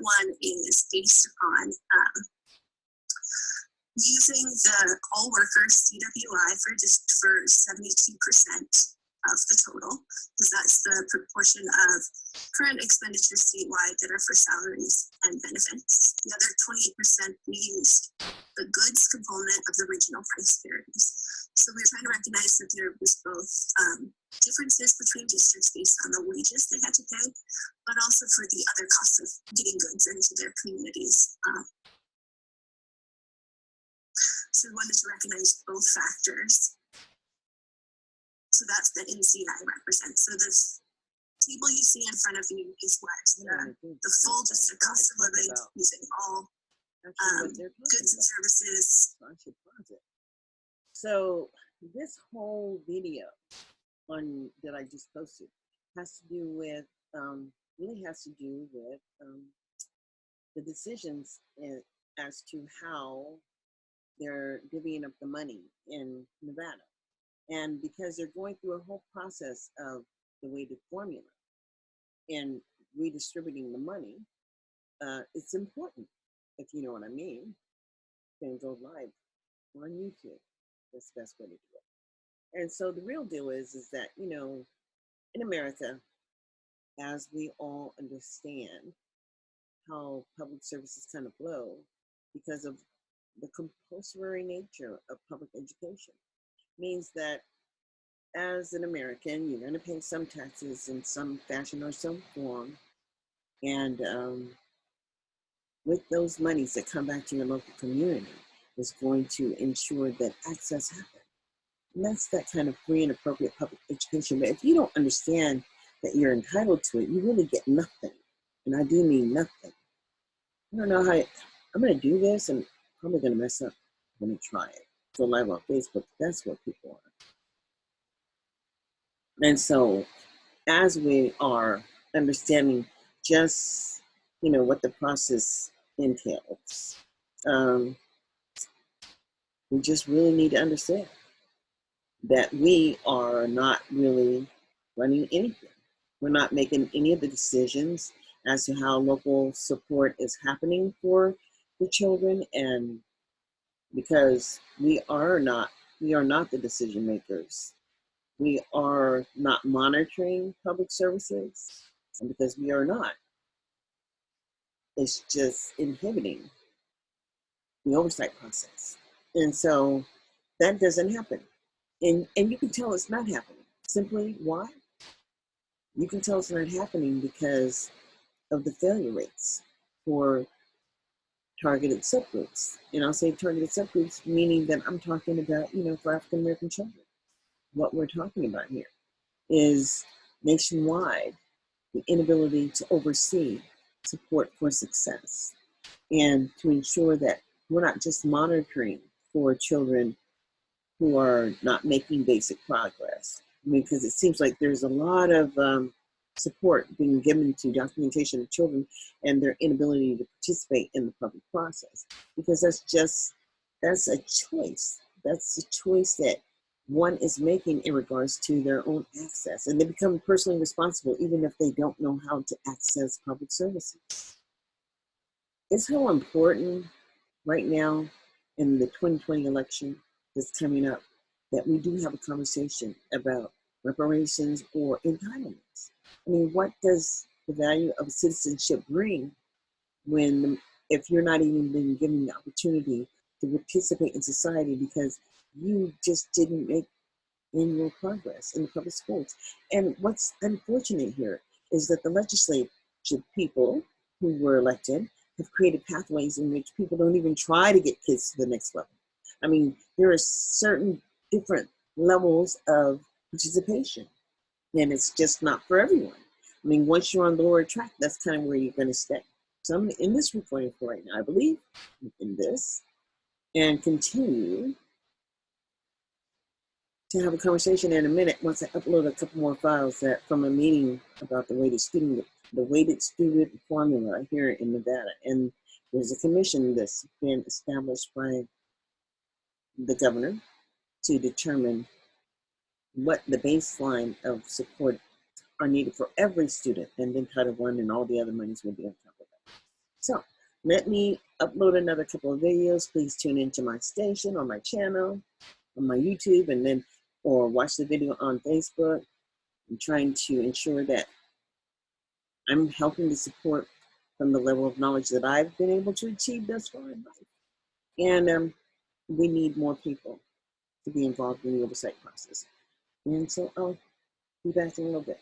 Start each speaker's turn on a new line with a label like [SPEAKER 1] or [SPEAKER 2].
[SPEAKER 1] one is based on using the all workers CWI for 72% of the total, because that's the proportion of current expenditures statewide that are for salaries and benefits. The other 28%, we used the goods component of the regional price parities. So we were trying to recognize that there was both differences between districts based on the wages they had to pay, but also for the other costs of getting goods into their communities. So we wanted to recognize both factors. So that's the NCI represents. So this table you see in front of you is what the full district cost of living using all goods and services.
[SPEAKER 2] So this whole video that I just posted has to do with, really has to do with the decisions as to how they're divvying up the money in Nevada. And because they're going through a whole process of the weighted formula and redistributing the money, it's important, if you know what I mean. You can go live on YouTube. That's the best way to do it. And so the real deal is that, you know, in America, as we all understand how public services kind of flow because of the compulsory nature of public education, means that as an American, you're going to pay some taxes in some fashion or some form. And with those monies that come back to your local community is going to ensure that access happens. And that's that kind of free and appropriate public education. But if you don't understand that you're entitled to it, you really get nothing. And I do mean nothing. I don't know how I'm going to do this, and I'm probably going to mess up. I'm going to try it. Go live on Facebook. That's what people are. And so as we are understanding just, you know, what the process entails, we just really need to understand that we are not really running anything. We're not making any of the decisions as to how local support is happening for the children, and because we are not the decision makers. We are not monitoring public services, and because we are not, it's just inhibiting the oversight process. And so that doesn't happen. And you can tell it's not happening. Simply why? You can tell it's not happening because of the failure rates for targeted subgroups. And I'll say targeted subgroups, meaning that I'm talking about, you know, for African American children. What we're talking about here is nationwide, the inability to oversee support for success and to ensure that we're not just monitoring for children who are not making basic progress. I mean, because it seems like there's a lot of support being given to documentation of children and their inability to participate in the public process, because that's a choice. That's a choice that one is making in regards to their own access, and they become personally responsible even if they don't know how to access public services. It's so important right now in the 2020 election that's coming up that we do have a conversation about reparations or entitlements. I mean, what does the value of citizenship bring if you're not even being given the opportunity to participate in society because you just didn't make annual progress in the public schools? And what's unfortunate here is that the legislative people who were elected have created pathways in which people don't even try to get kids to the next level. I mean, there are certain different levels of participation, and it's just not for everyone. I mean, once you're on the lower track, that's kind of where you're going to stay. So I'm in this recording for right now, I believe in this, and continue to have a conversation in a minute once I upload a couple more files from a meeting about the weighted student formula here in Nevada. And there's a commission that's been established by the governor to determine what the baseline of support are needed for every student, and then Title I and all the other monies will be on top of that. So let me upload another couple of videos. Please tune into my station or my channel on my YouTube, and then or watch the video on Facebook. I'm trying to ensure that I'm helping to support from the level of knowledge that I've been able to achieve thus far in life. And we need more people to be involved in the oversight process. And so I'll be back in a little bit.